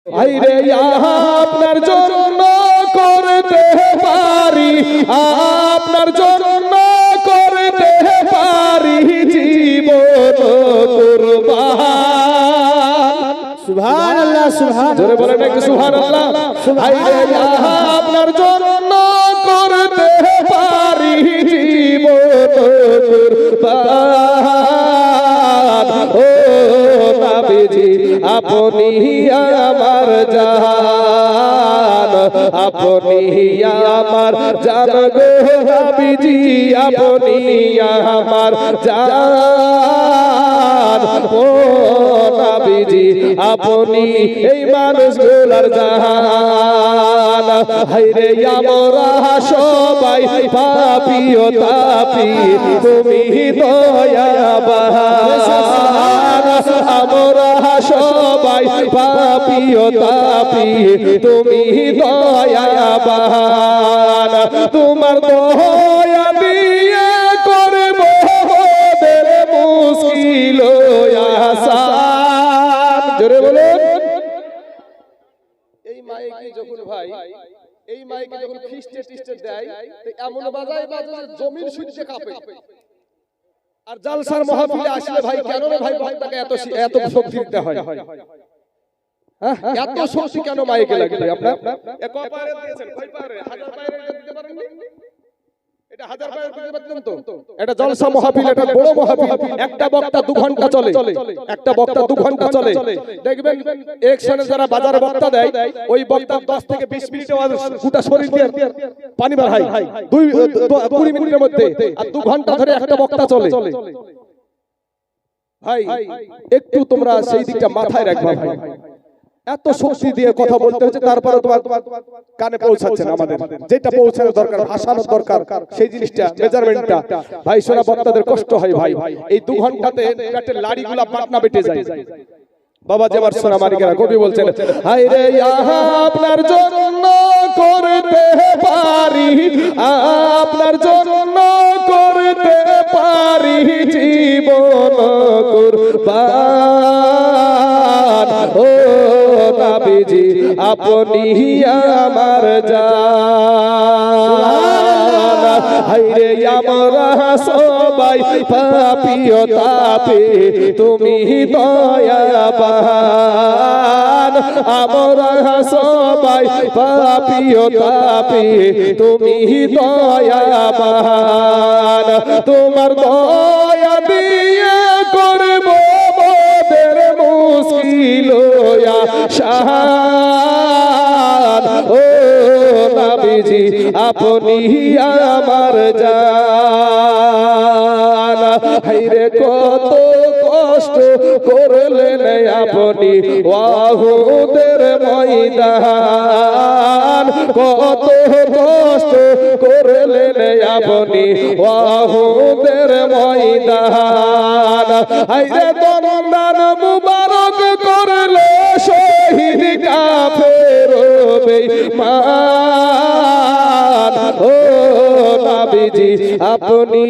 আইরে আপনার জন্য করতে পারি, আপনার জন্য করতে পারি জীবন কুরবান। সুবহানাল্লাহ সুবহান, জোরে বলেন একটু সুবহানাল্লাহ। আইরে আপনার জন্য করতে পারি জীবন কুরবান। ও নবীজি আপনি আমার জান, আপনি আমার জান গো নবীজি আপনি আমার জান। ও নবীজি আপনি এই মানুষগুলোর জান। হায়রে আমরা সবাই পাপী ও তাপী, তুমি দয়াবান। আমরা সবাই পাপী ও তাপী, তুমি দয়াবান। তোমার দয়া দিয়ে করব মোদের মুশকিল আসান। জোরে বলুন। এই মাইকে যখন ভাই, এই মাইকে যখন খিস্টে টিস্টে দেয় তো এমন বাজায় বাজায় জমির সূর্যে কাঁপে। আর জালসার মাহফিলে আসলে ভাই কেন রে ভাই বক্তাকে এত এত শক্তি দিতে হয়? এত শক্তি কেন মাইকে লাগবে আপনার? এক পারে দিয়েছেন, কয় পারে? 1000 পারে দিতে পারেননি? এটা 1000 পারে দিতে পারতেন তো? এটা জলসা মাহফিল, এটা বড় মাহফিল। একটা বক্তা 2 ঘন্টা চলে, একটা বক্তা 2 ঘন্টা চলে। দেখবেন একশনে যারা বাজারে বক্তা দেয়, ওই বক্তা 10 থেকে 20 মিনিটে গোটা শরীর দিয়ে পানি বার হয় 20 মিনিটের মধ্যে। আর 2 ঘন্টা ধরে একটা বক্তা চলে। ভাই একটু তোমরা সেই দিকটা মাথায় রাখবা ভাই। এত শক্তি দিয়ে কথা বলতে হচ্ছে, তারপরে তোমার কানে পৌঁছাচ্ছে না। আমাদের যেটা পৌঁছানোর দরকার, ভাষানোর দরকার, সেই জিনিসটা মেজারমেন্টটা ভাই শোনা বক্তাদের কষ্ট হয় ভাই। এই 2 ঘন্টাতে পেটের লাড়িগুলা পাটনা বেটে যায়। বাবা যে আমার সোনা মানিকেরা কবি বলছেন, হায় রে আপনার জন্য করতে পারি, আপনার জন্য করতে পারি জীবন কুরবান। ও নবীজি আপনি আমার জান। হায়রে আমরা সবাই পাপী ও তাপী, তুমি দয়াবান। আমরা সবাই পাপী ও তাপী, তুমি দয়াবান। তোমার দয়া দিয়ে করব মোদের মুশকিল আসান। ও নবীজি আপনি আমার জান। হায়রে কত কষ্ট করলেন আপনি ওয়াহুদের ময়দান, কত কষ্ট করলেন আপনি ওয়াহুদের ময়দান। হায়রে দন্দান মুবারক করলে শহীদ কাফের বেঈমান। ও নবীজি আপনি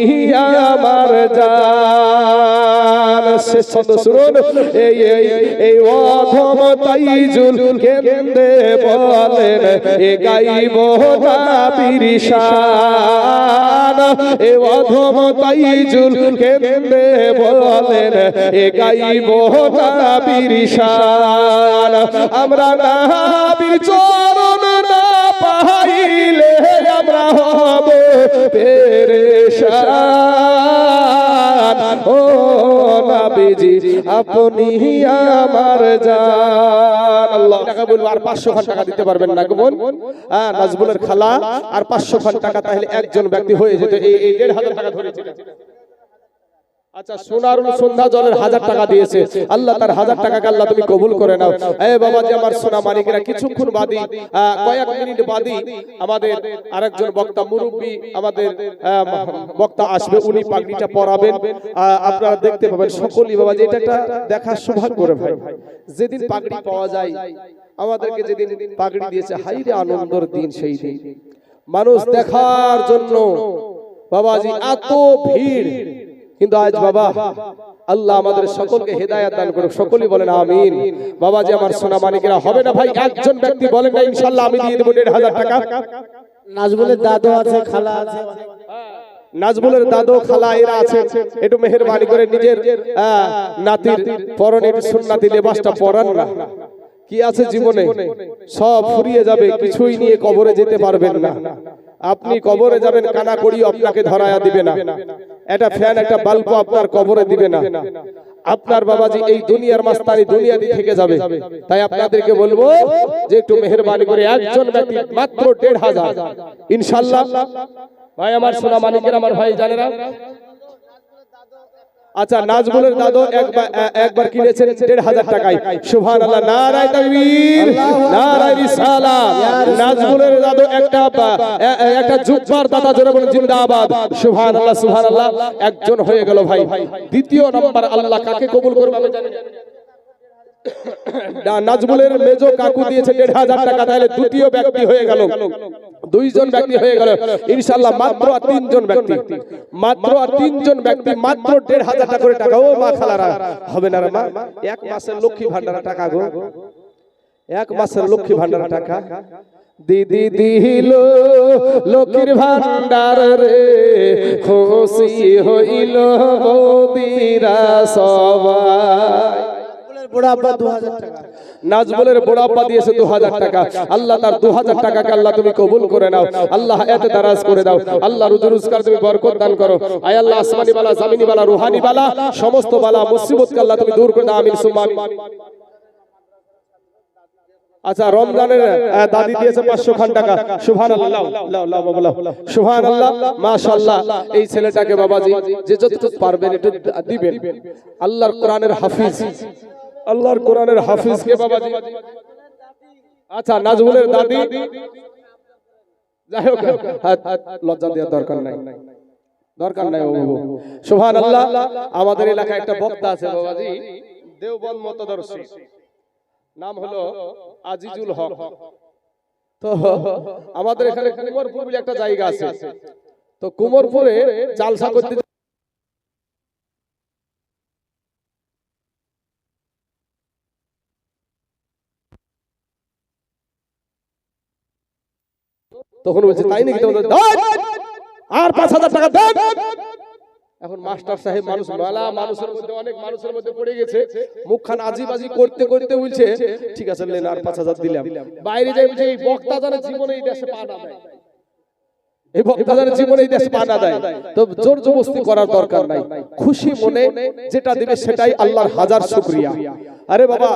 আমার জান। শেষ ছন্দ শুনুন। এই এই এই অধম তাইজুল কেন্দে বলেন, এ গাইব নবীর শান। এ অধম তাইজুল কেন্দে বলেন, এ গাইব নবীর শান। আমরা নবীর চরণ না পাইলে আমরা হব পেরেশান। ও নবীজি আপনি আমার জান। আল্লাহ টাকা বলবো, আর 500 খান টাকা দিতে পারবেন না গোবন? হ্যাঁ, নাজবুলের খালা আর 500 খান টাকা, তাহলে একজন ব্যক্তি হয়ে যেত। এই 1500 টাকা ধরেছিল। আচ্ছা, সোনার সন্ধ্যা জলের 1000 টাকা দিয়েছে। আল্লাহ তার 1000 টাকাকে আল্লাহ তুমি কবুল করে নাও। এই বাবা যে আমার সোনা মানিকেরা, কিছুক্ষণ বাদী, কয়েক মিনিট বাদী আমাদের আরেকজন বক্তা মুরব্বী আমাদের বক্তা আসবে, উনি পাগড়িটা পরাবেন। আপনারা দেখতে পাবেন সকলেই। বাবা যে এটা একটা দেখার সৌভাগ্য করে ভাই, যেদিন পাগড়ি পাওয়া যায়, আমাদেরকে যেদিন পাগড়ি দিয়েছে, হাইরে আনন্দের দিন সেই দিন। মানুষ দেখার জন্য বাবাজি এত ভিড়, কিন্তু আজ বাবা আল্লাহ আমাদের সকলকে হেদায়েত দান করুক, সকলেই বলেন আমিন। বাবা যে আমার সোনা মানিকেরা, হবে না ভাই? একজন ব্যক্তি বলেন না ইনশাআল্লাহ আমি দিয়ে দেবো 1,500 টাকা। নাজবুলের দাদু আছে, খালা আছে, নাজবুলের দাদু খালা এরা আছে, একটু মেহেরবানি করে নিজের নাতির পরনে একটু সুন্নতি লেবাসটা পরান না। কি আছে জীবনে? সব ফুরিয়ে যাবে, কিছুই নিয়ে কবরে যেতে পারবেন না। আপনি কবরে যাবেন, কানা করিও আপনাকে ধরায়া দিবে না, একটা ফ্যান একটা বাল্ব আপনার কবরে দিবে না। আপনার বাবাজি এই দুনিয়ার মাস্তানি দুনিয়াতে থেকে যাবে। তাই আপনাদেরকে বলবো যে একটু মেহেরবানি করে একজন ব্যক্তি মাত্র 1,500 ইনশাআল্লাহ। ভাই আমার সোনা মানিকের, আমার ভাই জানেরা, আচ্ছা নাজবুলের দাদু একবার কিনেছেন 1,500 টাকায়। সুবহানাল্লাহ, নারায়ে তাকবীর, নারায়ে রিসালাত। নাজবুলের দাদু একটা জুব্বার দাদা, জোরে বলেন জিন্দাবাদ। সুবহানাল্লাহ, সুবহানাল্লাহ। একজন হয়ে গেল ভাই। দ্বিতীয় নাম্বার আল্লাহ কাকে কবুল করবে আমি জানি না। নাজবুলের মেজো কাকু দিয়েছে 1,500 টাকা, তাহলে দ্বিতীয় ব্যক্তি হয়ে গেল, দুইজন ব্যক্তি হয়ে গেল ইনশাআল্লাহ। মাত্র আর তিনজন ব্যক্তি, মাত্র আর তিনজন ব্যক্তি, মাত্র 1,500 টাকা করে টাকা। ও মা খালারা, হবে না রে মা? এক মাসের লক্ষ্মী ভান্ডার টাকা গো, এক মাসের লক্ষ্মী ভান্ডার টাকা। দিদি দিল লক্ষ্মীর ভান্ডার রে, খুশি হইল বৌদিরা সবাই। বুড়া আব্বা 2,000 টাকা। নাজবুলের বড় আব্বা দিয়েছে 2,000 টাকা। আল্লাহ তার 2,000 টাকাকে আল্লাহ তুমি কবুল করে নাও, আল্লাহ হায়াতে দারাজ করে দাও, আল্লাহ রুজি রোজগার তুমি বরকত দান করো। আয় আল্লাহ আসমানি বালা, জামিনি বালা, রুহানি বালা, সমস্ত বালা মুসিবতকে আল্লাহ তুমি দূর করে দাও, আমিন সুম্মা আমিন। আচ্ছা রমজানের দাদি দিয়েছে 500 খান টাকা। সুবহানাল্লাহ, সুবহানাল্লাহ, মাশাআল্লাহ। এই ছেলেটাকে বাবাজি যে যতটুকু পারবেন একটু দিবেন। আল্লাহর কোরআনের হাফিজ, আল্লাহর কোরআনের হাফিজকে বাবাজি। আচ্ছা নাজবুলের দাদি, যাই হোক লজ্জা দেওয়ার দরকার নাই, দরকার নাই বাবু। সুবহানাল্লাহ। আমাদের এলাকায় একটা বক্তা আছে বাবাজি, দেওবন্দ মতদর্শী, নাম হলো আজিজুল হক। তো আমাদের এখানে কুমোরপুর বলে একটা জায়গা আছে, তো কুমোরপুরে জালসা করতে তখন বলছে তাই নাকি, আর 5,000 টাকা দেন। এখন মাস্টার সাহেব মানুষ মেলা, মানুষের মধ্যে অনেক মানুষের মধ্যে পড়ে গেছে, মুখখান আজিবাজি করতে করতে বলছে ঠিক আছে নেন আর 5,000 দিলাম। বাইরে যাই বলছে এই বক্তা জানে জীবনে এই দেশে পা না দেয়, এই বক্তাদের জীবনে এই দেশ পানা দেয়। তো জোর জবরদস্তি করার দরকার নাই, খুশি মনে যেটা দিবে সেটাই আল্লাহর হাজার শুকরিয়া। আরে বাবা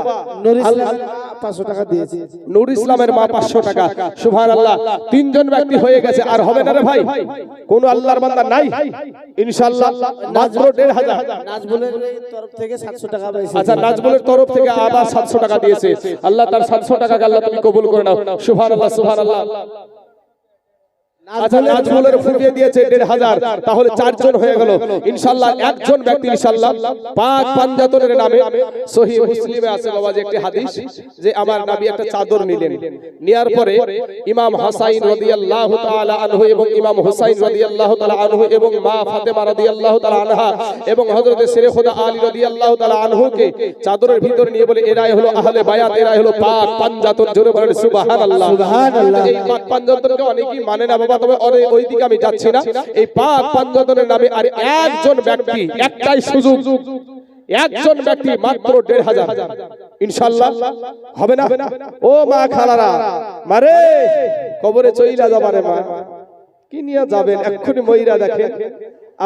নূর ইসলাম 500 টাকা দিয়েছে, নূর ইসলামের মা 500 টাকা। সুবহানাল্লাহ, তিনজন ব্যক্তি হয়ে গেছে। আর হবে না রে ভাই? কোন আল্লাহর বান্দা নাই ইনশাআল্লাহ? মাত্র 1,500। নাজবুলের তরফ থেকে 700 টাকা পাইছে। আচ্ছা নাজবুলের তরফ থেকে আবার 700 টাকা দিয়েছে। আল্লাহ তার 700 টাকাকে আল্লাহ তুমি কবুল করে নাও। সুবহানাল্লাহ, সুবহানাল্লাহ। আচ্ছা নাজবুলের ফুটিয়ে দিয়েছে 1,500, তাহলে 4 জন হয়ে গেল ইনশাআল্লাহ। একজন ব্যক্তি ইনশাআল্লাহ পাক পাঞ্জাতনের নামে সহিহ মুসলিমে আছে বাবা যে একটি হাদিস, যে আমার নবী একটা চাদর নিলেন, নেয়ার পরে ইমাম হাসাইন রাদিয়াল্লাহু তাআলা আনহু এবং ইমাম হুসাইন রাদিয়াল্লাহু তাআলা আনহু এবং মা ফাতেমা রাদিয়াল্লাহু তাআলা আনহা এবং হযরত শেরে খোদা আলী রাদিয়াল্লাহু তাআলা আনহুকে চাদরের ভিতর নিয়ে বলে এরাই হলো আহলে বায়াত, এরাই হলো পাক পাঞ্জাতন। জোরে বলেন সুবহানাল্লাহ, সুবহানাল্লাহ। এই পাক পাঞ্জাতনকে অনেকেই মানে না বাবা, তবে ওই দিকে আমি যাচ্ছি না। এই পাক পাঞ্জাতনের নামে আর একজন ব্যক্তি, একটাই সুযোগ, একজন ব্যক্তি মাত্র 1,500 ইনশাআল্লাহ। হবে না? ও মা খালারা, মারে কবরে চইলা যাবারে মা, কি নিয়ে যাবেন? এক্ষুনি মইরা দেখেন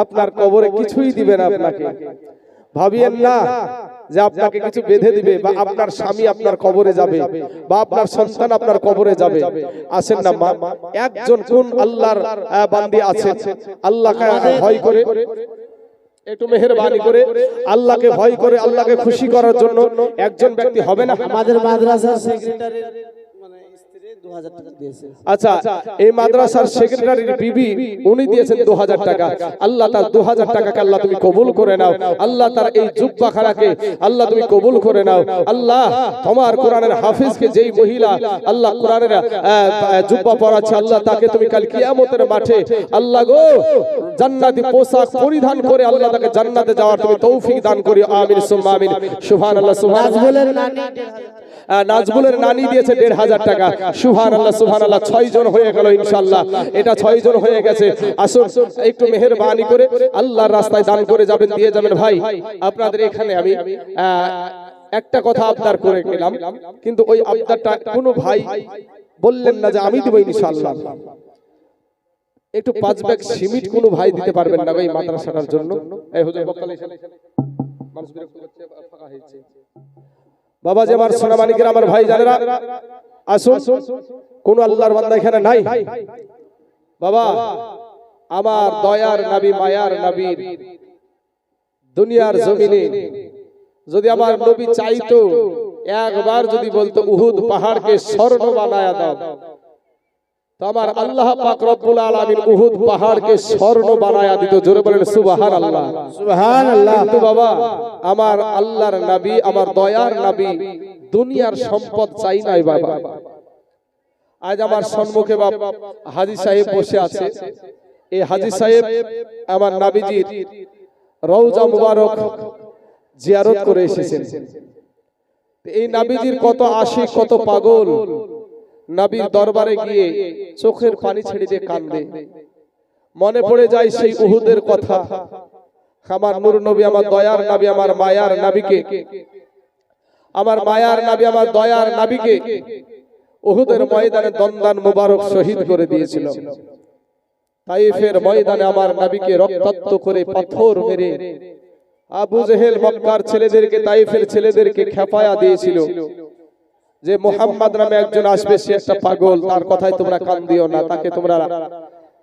আপনার কবরে কিছুই দিবে না আপনাকে। ভাবিয়েন না যে আপনাকে কিছু বেঁধে দিবে, বা আপনার স্বামী আপনার কবরে যাবে, বা আপনার সন্তান আপনার কবরে যাবে। আসেন না মা, একজন কোন আল্লাহর বান্দি আছেন আল্লাহকে ভয় করে, একটু মেহেরবানি করে আল্লাহকে ভয় করে আল্লাহকে খুশি করার জন্য একজন ব্যক্তি হবে না? আমাদের মাদ্রাসার সেক্রেটারির মানে স্ত্রী 2000 টাকা দিয়েছে। আচ্ছা, এই মাদ্রাসার সেক্রেটারির বিবি উনি দিয়েছেন 2000 টাকা। আল্লাহ তার 2000 টাকাকে আল্লাহ তুমি কবুল করে নাও। আল্লাহ তার এই জুব্বা খানাকে আল্লাহ তুমি কবুল করে নাও। আল্লাহ তোমার কোরআনের হাফিজকে যেই মহিলা আল্লাহ কোরআনের জুব্বা পরাচ্ছে, আল্লাহ তাকে তুমি কাল কিয়ামতের মাঠে আল্লাহ গো জান্নাতি পোশাক পরিধান করে আল্লাহ তাকে জান্নাতে যাওয়ার তুমি তৌফিক দান করি। আমিন সুম্মা আমিন। সুবহানাল্লাহ সুবহানাল্লাহ। নাজবুলের নানি 1500 নাজবুলের নানি দিয়েছে 1500 টাকা। সুবহানাল্লাহ সুবহানাল্লাহ। 6 জন হয়ে গেল ইনশাআল্লাহ। এটা 6 জন হয়ে গেছে। আসুন একটু মেহেরবানি করে আল্লাহর রাস্তায় দান করে যাবেন, দিয়ে যাবেন। ভাই আপনাদের এখানে আমি একটা কথা আবদার করে গেলাম, কিন্তু ওই আবদারটা কোনো ভাই বললেন না যে আমি দিব ইনশাআল্লাহ। একটু 5 ব্যাগ সিমেন্ট কোনো ভাই দিতে পারবেন না এই মাদ্রাসাটার জন্য? এই হুজুর বক্তাল এসে মানুষ বিরক্ত করছে, ফাঁকা হয়েছে। বাবা যে আমার সোনামানিকের আমার ভাই জানেরা, আসুন। কোন আল্লাহর বান্দা এখানে নাই? বাবা আমার দয়ার নবী মায়ার নবীর দুনিয়ার জমিনে যদি আমার নবী চাইতো, একবার যদি বলতো উহুদ পাহাড়কে স্বর্ণ বানায়া দাও, তো আমার আল্লাহ পাক রব্বুল আলামিন উহুদ পাহাড়কে স্বর্ণ বানায়া দিত। জোরে বলেন সুবহানাল্লাহ সুবহানাল্লাহ। কিন্তু বাবা আমার আল্লাহর নবী আমার দয়ার নবী দুনিয়ার সম্পদ চাই নাই বাবা। আজ আমার সম্মুখে বাবা হাজী সাহেব বসে আছে। এই হাজী সাহেব আমার নবীজির রওজা মুবারক জিয়ারত করে এসেছেন। এই নবীজির কত আশিক কত পাগল নবীর দরবারে গিয়ে চোখের পানি ছেড়ে দিয়ে কান্দে। মনে পড়ে যায় সেই উহুদের কথা। আমার নূর নবী আমার দয়ার নবী আমার মায়ার নবীকে, আমার মায়ার নবী আমার দয়ার নবীকে উহুদের ময়দানে দন্দান মুবারক শহীদ করে দিয়েছিল। তাইফের ময়দানে আমার নবীকে রক্তাক্ত করে পাথর মেরে আবু জেহেল মক্কার ছেলেদেরকে তাইফের ছেলেদেরকে খেপায়া দিয়েছিল যে মুহাম্মদ নামে একজন আসবে, সে একটা পাগল, তার কথায় তোমরা কান দিও না, তাকে তোমরা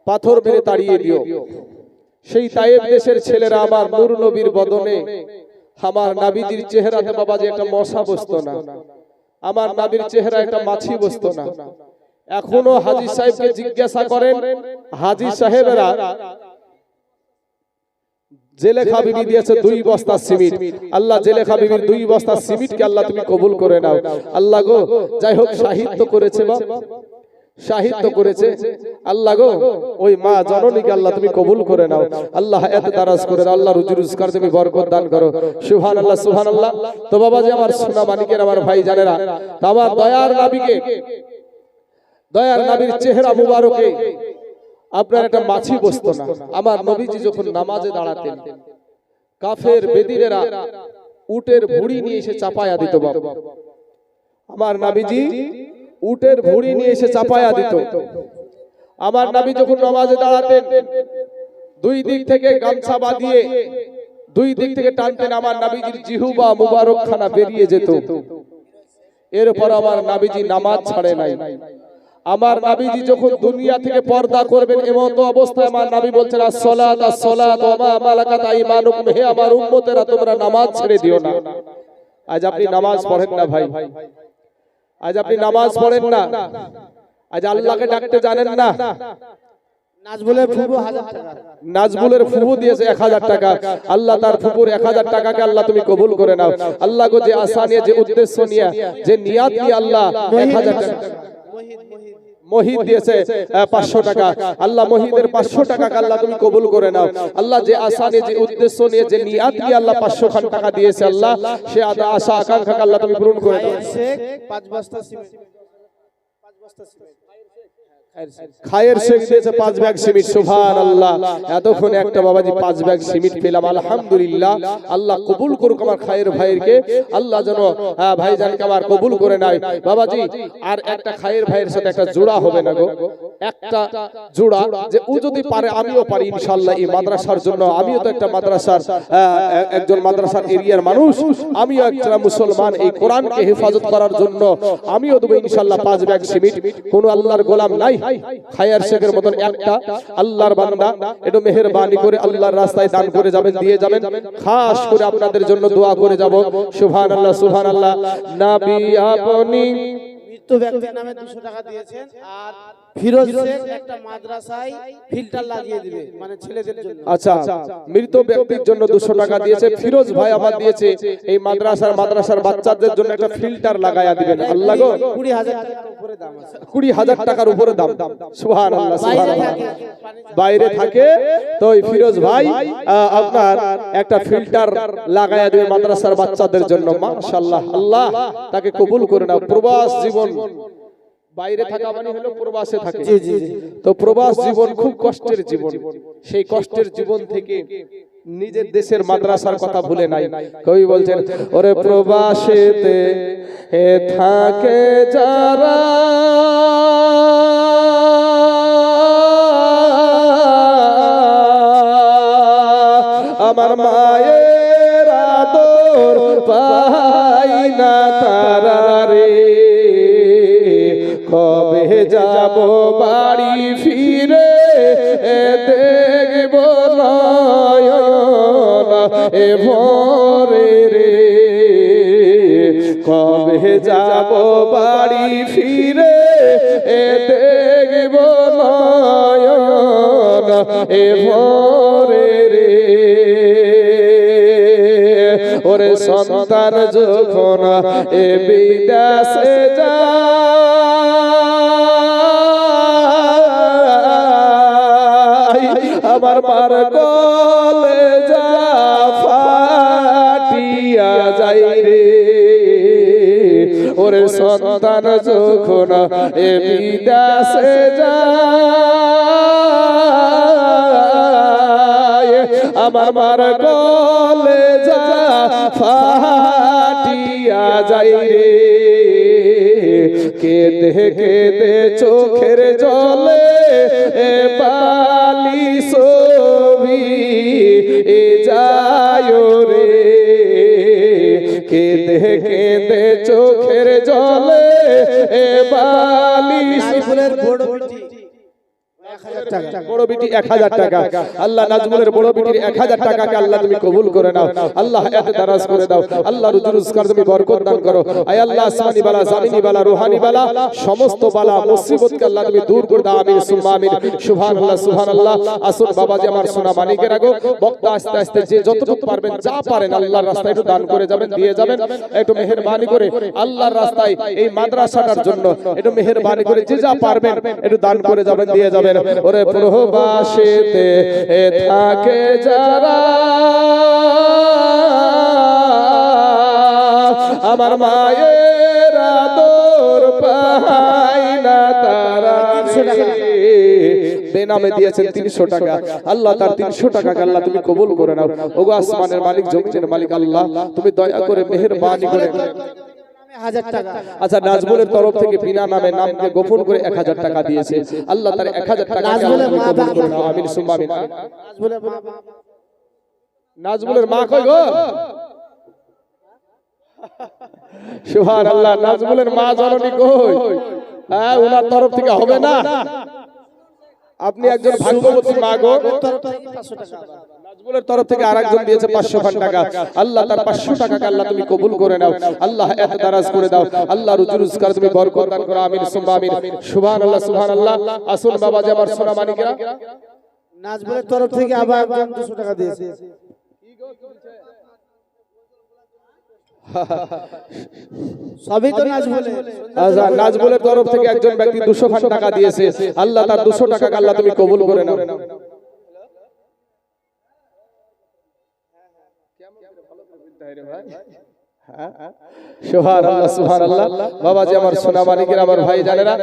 পাথর মেরে তাড়িয়ে দিও। সেই তাইফ দেশের ছেলেরা আমার নূর নবীর বদনে আমার নবীজির চেহারাতে বাবা যে একটা মশা বসতো না, আমার নবীর চেহারা একটা মাছি বসতো না। এখনো হাজী সাহেবকে জিজ্ঞাসা করেন, হাজী সাহেবেরা জেলেখা বিবি দিয়েছে 2 বস্তা সিমেন্ট। আল্লাহ জেলেখা বিবির 2 বস্তা সিমেন্টকে আল্লাহ তুমি কবুল করে নাও। আল্লাহ গো যাই হোক সাহিত্য করেছে বা সাহিত্য করেছে, আল্লাহ গো ওই মা জননীকে আল্লাহ তুমি কবুল করে নাও। আল্লাহ এত দারাজ করে দাও, আল্লাহ রুজি রোজগার তুমি বরকত দান করো। সুবহানাল্লাহ সুবহানাল্লাহ। তো বাবা যে আমার সোনা মানিকের আমার ভাই জানেরা, আমার দয়ার নবীকে দয়ার নবীর চেহারা মুবারকে আপনার একটা মাছি বসতো না। আমার নবীজি যখন নামাজে দাঁড়াতেন, কাফের বেদিনেরা উটের ভুঁড়ি নিয়ে এসে চাপায়া দিত বাবা। আমার নবীজি উটের ভুঁড়ি নিয়ে এসে চাপায়া দিত। আমার নবী যখন নামাজে দাঁড়াতেন, 2 দিক থেকে গামছা বাঁধিয়ে 2 দিক থেকে টানতেন, আমার নবীজির জিহ্বা মুবারক খানা বেরিয়ে যেত। এরপর আমার নবীজি নামাজ ছাড়ে নাই। আমার নবীজি যখন দুনিয়া থেকে পর্দা করবেন, এমতো অবস্থায় আমার নবী বলছেন আসসালাত আসসালাত ওয়া মা মালাকাত আইমানুকুম, হে আমার উম্মতেরা তোমরা নামাজ ছেড়ে দিও না। আজ আপনি নামাজ পড়েন না ভাই, আজ আপনি নামাজ পড়েন না, আজ আল্লাহকে ডাকতে জানেন না। নাজবুলের ফুফু 1000 টাকা, নাজবুলের ফুফু দিয়েছে 1000 টাকা। আল্লাহ তার ফুফুর 1000 টাকাকে আল্লাহ তুমি কবুল করে নাও। আল্লাহ গো যে আশা নিয়ে যে উদ্দেশ্য নিয়ে যে নিয়াত নিয়ে আল্লাহ 1000 টাকা মহিদ দিয়েছে 500 টাকা। আল্লাহ মহিদের 500 টাকা আল্লাহ তুমি কবুল করে নাও। আল্লাহ যে আশা নিয়ে যে উদ্দেশ্য নিয়ে যে নিয়াত নিয়ে আল্লাহ 500 খান টাকা দিয়েছে, আল্লাহ সে আশা আকাঙ্ক্ষা আল্লাহ তুমি পূরণ করে দাও। 5 বস্তা সিমেন্ট, 5 বস্তা সিমেন্ট। খায়ের শেখ দিয়েছে 5 ব্যাগ সিমেন্ট। সুবহানাল্লাহ। এতক্ষণ একটা বাবাজি 5 ব্যাগ সিমেন্ট পেলাম, আলহামদুলিল্লাহ। আল্লাহ কবুল করুক আমার খায়ের ভাইয়েরকে, আল্লাহ যেন ভাইজানকে আমার কবুল করে নেয় বাবাজি। আর একটা খায়ের ভাইয়ের সাথে একটা জোড়া হবে না গো, একটা জোড়া যে ও যদি পারে আমিও পারি ইনশাআল্লাহ। এই মাদ্রাসার জন্য আমিও তো একটা মাদ্রাসার একজন মাদ্রাসার এরিয়ার মানুষ, আমিও একটা মুসলমান, এই কোরআনকে হেফাজত করার জন্য আমিও দেব ইনশাআল্লাহ 5 ব্যাগ সিমেন্ট। কোন আল্লাহর গোলাম নাই, খায়ার শেখের মতন একটা আল্লাহর বান্দা একটু মেহেরবানি করে আল্লাহর রাস্তায় দান করে যাবেন, দিয়ে যাবেন। খাস করে আপনাদের জন্য দোয়া করে যাব। সুবহানাল্লাহ সুবহানাল্লাহ। নবী আপনি মৃত ব্যক্তির নামে 200 টাকা দিয়েছেন আর ফিরোজ শেখ একটা মাদ্রাসায় ফিল্টার লাগিয়ে দিবে মানে ছেলেদের জন্য। আচ্ছা, মৃত ব্যক্তির জন্য 200 টাকা দিয়েছে ফিরোজ ভাই, আমার দিয়েছে এই মাদ্রাসার বাচ্চাদের জন্য একটা ফিল্টার লাগায়া দিবেন। আল্লাহ গো, 20,000 টাকার উপরে দাম আছে। 20,000 টাকার উপরে দাম। সুবহানাল্লাহ, সুবহানাল্লাহ। বাইরে থাকে তো এই ফিরোজ ভাই আপনার একটা ফিল্টার লাগায়া দিবে মাদ্রাসার বাচ্চাদের জন্য। মাশাআল্লাহ, আল্লাহ তাকে কবুল করে নাও। প্রবাস জীবন, বাইরে থাকা মানে হলো প্রবাসে থাকে। জি জি জি। তো প্রবাস জীবন খুব কষ্টের জীবন, সেই কষ্টের জীবন থেকে নিজের দেশের মাদ্রাসার কথা ভুলে নাই। কবি বলছেন, ওরে প্রবাসেতে থাকে যারা আমার মায়ের আদর পাই না তারা রে, কবে যাব বাড়ি ফিরে দেখব নয়ন এ ভোরে রে, কবে যাব বাড়ি ফিরে দেখব নয়ন এ ভোরে রে। ওরে সন্তান যখন এ বিদেশে যায়, আমার মার কোলে যা ফাটিয়া যাই রে। ওরে সন্তান যখন এ বিদেশে যায়, আমার মার কোলে যা ফাটিয়া যাই রে। কেঁদে কেঁদে চোখের জলে পালি ছবি যায় রে, কেঁদে কেঁদে চোখের জলে বালি নাজমুলের বড় বিটি 1000 টাকা। বড় বিটি 1000 টাকা। আল্লাহ নাজমুলের বড় বিটির 1000 টাকাকে আল্লাহ তুমি কবুল করে নাও। আল্লাহ হায়াতে দারাজ করে দাও। আল্লাহ রুজি রোজগার তুমি বরকত দান করো। আয় আল্লাহ আসমানি বালা, জামিনি বালা, রুহানি বালা, সমস্ত বালা মুসিবতকে আল্লাহ তুমি দূর করে দাও। আমিন সুম্মা আমিন। সুবহানাল্লাহ, সুবহানাল্লাহ। আসুন বাবাজি আমার সোনা মানিকের আগো, বক্তা আস্তে আস্তে যে যতটুকু পারবেন যা পারেন আল্লাহর রাস্তায় একটু দান করে যাবেন, দিয়ে যাবেন। একটু মেহেরবানি করে আল্লাহর রাস্তায় এই মাদ্রাসাটার জন্য একটু মেহেরবানি করে যে যা পারবেন একটু দান করে যাবেন, দিয়ে যাবেন। ওরে প্রবাসেতে থাকে যারা আমার মায়ের আদর পাই না তারা বেনামে দিয়েছেন 300 টাকা। আল্লাহ তার 300 টাকাকে আল্লাহ তুমি কবুল করে নাও। ওগো আসমানের মালিক, জমিনের মালিক আল্লাহ, তুমি দয়া করে মেহেরবানি করে। 1000 টাকা। আচ্ছা, নাজমুলের তরফ থেকে বিনা নামে নামকে গোপন করে 1000 টাকা দিয়েছে। আল্লাহ তার 1000 টাকা কবুল করে নাও। আমিন সুম্মা আমিন। নাজমুলের মা কই গো? সুবহানাল্লাহ, নাজমুলের মা জননী কই? হ্যাঁ, ওনার তরফ থেকে হবে না? আপনি একজন ভাগ্যবতী মা গো। নাজমুলের তরফ থেকে আরেকজন দিয়েছে 500 টাকা। আল্লাহ তার 500 টাকাকে আল্লাহ তুমি কবুল করে নাও। আল্লাহ এত দারাজ করে দাও। আল্লাহ রুজি রোজগার তুমি বরকত দান করো। আমিন সুম্মা আমিন। সুবহানাল্লাহ, সুবহানাল্লাহ। আসুন বাবাজি আমার সোনা মানিকেরা, নাজমুলের তরফ থেকে আবার 200 টাকা দিয়েছে। সবই তো নাজমুলের। আচ্ছা, নাজমুলের তরফ থেকে একজন ব্যক্তি 200 টাকা দিয়েছে। আল্লাহ তার 200 টাকাকে আল্লাহ তুমি কবুল করে নাও। সুবহানাল্লাহ, সুবহানাল্লাহ। বাবাজি আমার সোনা মানিকের, আমার ভাই জানেরা,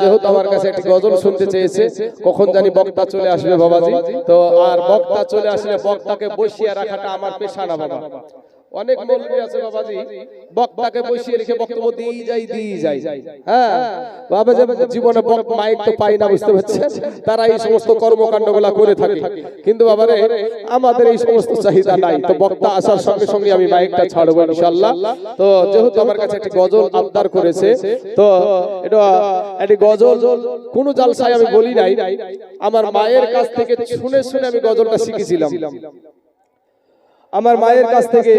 যেহেতু আমার কাছে একটি গজল শুনতে চেয়েছে, কখন জানি বক্তা চলে আসবে বাবাজি। তো আর বক্তা চলে আসলে বক্তাকে বসিয়ে রাখাটা আমার পেশা না বাবা। অনেক মৌলবি আছে বাবাজি, বক্তাকে বসিয়ে রেখে বক্তব্য দিয়ে যায়। হ্যাঁ বাবা, জীবনে মাইক তো পাই না, বুঝতে পারছেন? তারা এই সমস্ত কর্মকাণ্ডগুলা করে থাকে। কিন্তু বাবারে আমাদের এই সমস্ত চাহিদা নাই। তো বক্তা আসার সঙ্গে সঙ্গে আমি মাইকটা ছাড়বো ইনশাআল্লাহ। তো যেহেতু আমার কাছে একটি গজল আবদার করেছে, তো এটা একটি গজল কোন জালসায় আমি বলি নাই, আমার মায়ের কাছ থেকে শুনে শুনে আমি গজলটা শিখেছিলাম। আমার মায়ের কাছ থেকে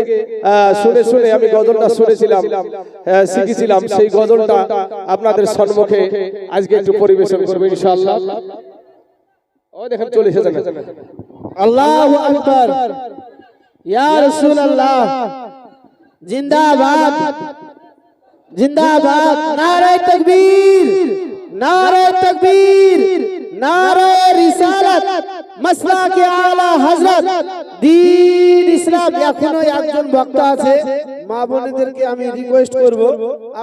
শুনে শুনে আমি গজলটা শুনেছিলাম, শিখেছিলাম। সেই গজলটা আপনাদের সম্মুখে আজকে একটু পরিবেশন করবো ইনশাআল্লাহ। ও দেখেন চলে এসেছেন। আল্লাহু আকবার, ইয়া রাসূলুল্লাহ, জিন্দাবাদ জিন্দাবাদ, নারে তাকবীর, নারে তাকবীর, নারে রিসালাত, মাসলাকে আলা হযরত দ্বীন ইসলাম। এখনো একজন বক্তা আছে, মা বোনেদেরকে আমি রিকোয়েস্ট করব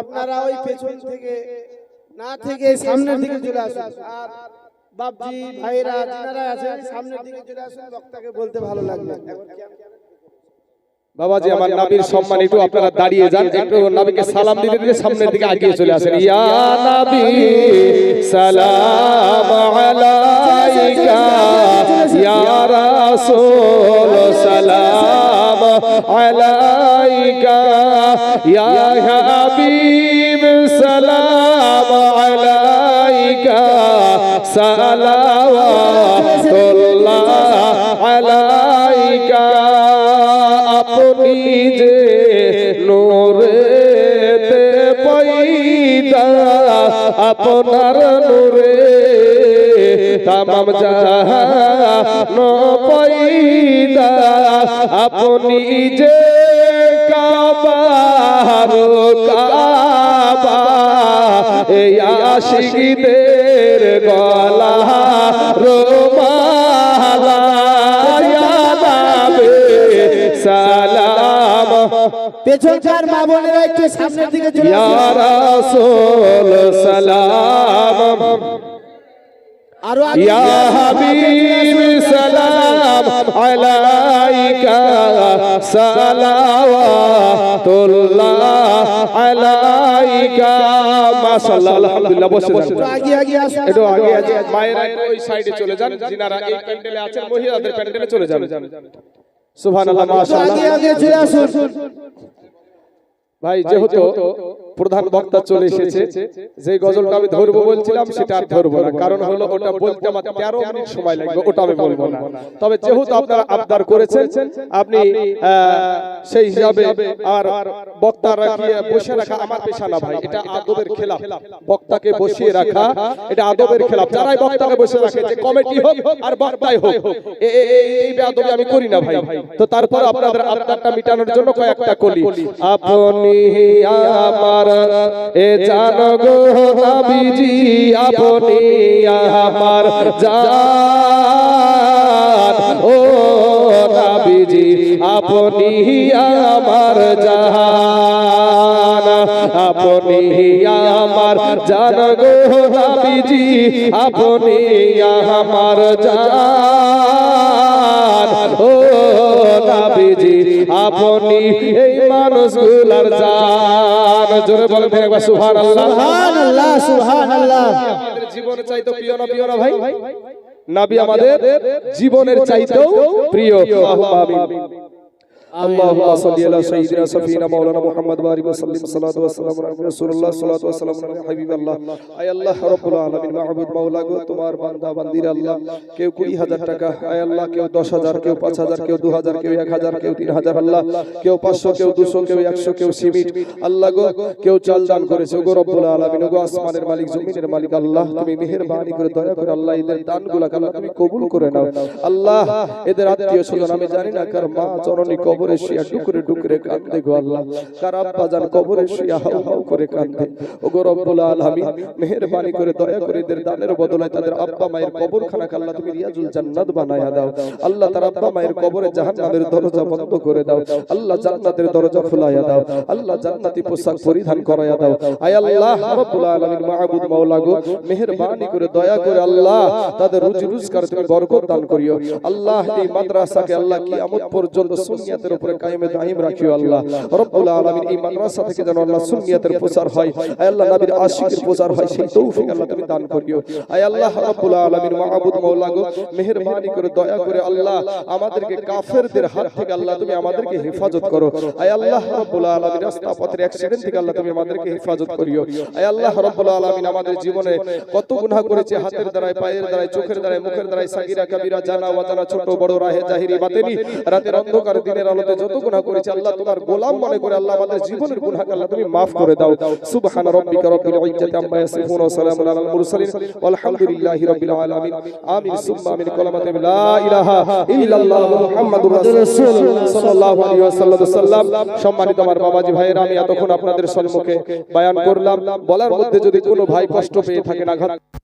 আপনারা ওই পেছন থেকে না থেকে সামনের দিকে চলে আসুন। আর বাপজি ভাইরা যারা আছেন সামনের দিকে চলে আসুন, বক্তাকে বলতে ভালো লাগবে। বাবাজি আমার নবীর সম্মান একটু আপনারা দাঁড়িয়ে যান, একটু নবীকে সালাম দিতে দিতে সামনের দিকে এগিয়ে চলে আসেন। ইয়া নবী সালাম আলাইকা, ইয়া রাসূল সালাম আলাইকা, ইয়া হাবিব সালাম আলাইকা, সালাওয়াতুল্লাহ আলাইকা। আপনি যে নূরেতে পয়দা, আপনার নূরে তামাম জাহান পয়দা। আপনি যে কাবার কাবা, এই আশিকদের গলা রোমালা। সালাম পেছনকার মা বোনেরা একটু সামনের দিকে চলে আসুন। ইয়া রাসূল সালাম, আরো ইয়া হাবিব সালাম আলাইকা, সালাওয়াতুল্লাহ আলাইকা। মাশাআল্লাহ, আলহামদুলিল্লাহ। বসে যান, আগে আগে আসুন, একটু আগে আগে। মায়েরা ওই সাইডে চলে যান, যিনারা এই প্যান্ডেলে আছেন মহিলাদের প্যান্ডেলে চলে যান। সুবহানাল্লাহ, মাশাআল্লাহ। আগে আগে চলে আসুন। ভাই যেহেতু প্রধান বক্তা চলে এসেছে, যে গজলটা আমি ধরবো বলছিলাম সেটা আর ধরবো না, কারণ হলো ওটা বলতে আমার 13 মিনিট সময় লাগবে, ওটা আমি বলবো না। তবে যেহেতু আপনারা আবদার করেছেন, আপনি সেই হিসাবে আর বক্তা রাখিয়ে বসে রাখা আমার পেশা না ভাই, এটা আদবের খেলাফ। বক্তাকে বসিয়ে রাখা এটা আদবের খেলাফ। যারাই বক্তাকে বসে রাখে, যে কমিটি হোক আর বক্তাই হোক, এই বেয়াদবি আমি করি না ভাই। তো তারপর আপনাদের আবদারটা মিটানোর জন্য কয়েকটা কলি। আপনি আমার এ জান গো নবীজি, আপনি আমার জান, ও নবীজি আপনি আমার জান, আপনি আমার জান গো নবীজি, আপনি আমার জান, ও নবীজি আপনি এই মানুষগুলার জান। জোরে বলেন একবার সুবহানাল্লাহ, সুবহানাল্লাহ, সুবহানাল্লাহ। আমাদের জীবনের চাইতেও প্রিয় না, প্রিয় না ভাই? নবী আমাদের জীবনের চাইতেও প্রিয়। আল্লাহুম্মা আমিন। اللهم صل على سيدنا سفينا مولانا محمد بارك وسلم الصلاه والسلام على رسول الله صلاه والسلام على حبيب الله। আয় আল্লাহ রব্বুল আলামিন, মাহবুব মাওলা গো, তোমার বান্দা বান্দিরা আল্লাহ, কেউ 20,000 টাকা, আয় আল্লাহ কেউ 10,000, কেউ 5,000, কেউ 2,000, কেউ 1,000, কেউ 3,000, আল্লাহ কেউ 500, কেউ 200, কেউ 100, কেউ সিমিট আল্লাহ গো, কেউ চাল দান করেছে গো রব্বুল আলামিন। গো আসমানের মালিক, জমিনের মালিক আল্লাহ, তুমি মেহেরবানি করে দয়া করে আল্লাহ এদের দানগুলোকে আল্লাহ তুমি কবুল করে নাও আল্লাহ। এদের আত্মীয় স্বজন আমি জানি না কার মা জননী কবরে শুয়ে ডুকরে ডুকরে কাঁদে গো আল্লাহ, কার আব্বা জান কবরে শুয়ে হাউ হাউ করে কাঁদে। ও গো রব্বুল আলামিন, মেহেরবানি করে দয়া করে এদের দানের বদলে তাদের আব্বা মায়ের কবরখানাকে আল্লাহ তুমি রিয়াজুল জান্নাত বানায়া দাও আল্লাহ। তার আব্বা মায়ের কবরে জাহান্নামের দরজা বন্ধ করে দাও আল্লাহ, জান্নাতের দরজা খোলায়া দাও আল্লাহ, জান্নাতি পোশাক পরিধান করায়া দাও। আয় আল্লাহ রব্বুল আলামিন, মাহবুব মাওলা গো, মেহেরবানি করে দয়া করে আল্লাহ তাদের রুজি রোজগার তুমি বরকত দান করিও আল্লাহ। এই মাদ্রাসাকে আল্লাহ কিয়ামত পর্যন্ত সুন্নিয়াতের উপরে কায়েমে দাইম রাখিও আল্লাহ রব্বুল আলামিন। এই মাদ্রাসা থেকে যেন আল্লাহ সুন্নিয়াতের প্রচার হয়, আয় আল্লাহ নবীর আশিকের প্রচার হয়, সেই তৌফিক আল্লাহ তুমি দান করিও। আয় আল্লাহ রব্বুল আলামিন, মাহবুব মাওলা গো, মেহেরবানি করে দয়া করে আল্লাহ আমাদেরকে কাফেরদের হাত থেকে আল্লাহ তুমি আমাদেরকে হেফাজত করো। আয় আল্লাহ রব্বুল আলামিন, রাস্তা পথের অ্যাক্সিডেন্ট থেকে আল্লাহ তুমি আমাদেরকে হেফাজত করিও। আয় আল্লাহ রব্বুল আলামিন, আমাদের জীবনে কত গুনাহ করেছে, হাতের দ্বারায়, পায়ের দ্বারায়, চোখের দ্বারায়, মুখের দ্বারায়, সাগীরা কাবীরা, জানা অজানা, ছোট বড়, রাহে জাহিরি বাতেনি, রাতের অন্ধকার দিনের আলো মধ্যে যত গুনাহ করেছি আল্লাহ তোমার গোলাম মনে করে আল্লাহ আমাদের জীবনের গুনাহকে আল্লাহ তুমি maaf করে দাও সুবহান রাব্বিকা রাব্বিল ইজ্জাতি আম্মা ইয়াসিফুন ওয়া সালামুন আলাল মুরসালিন ওয়ালহামদুলিল্লাহি রাব্বিল আলামিন আমিন সুম্মা আমিন কালিমাতে লা ইলাহা ইল্লাল্লাহ মুহাম্মাদুর রাসূলুল্লাহ সাল্লাল্লাহু আলাইহি ওয়াসাল্লাম সম্মানিত আমার বাবাজি ভাইয়েরা আমি এতক্ষণ আপনাদের সম্মুখে বয়ান করলাম বলার মধ্যে যদি কোনো ভাই কষ্ট পেয়ে থাকেন আঘাত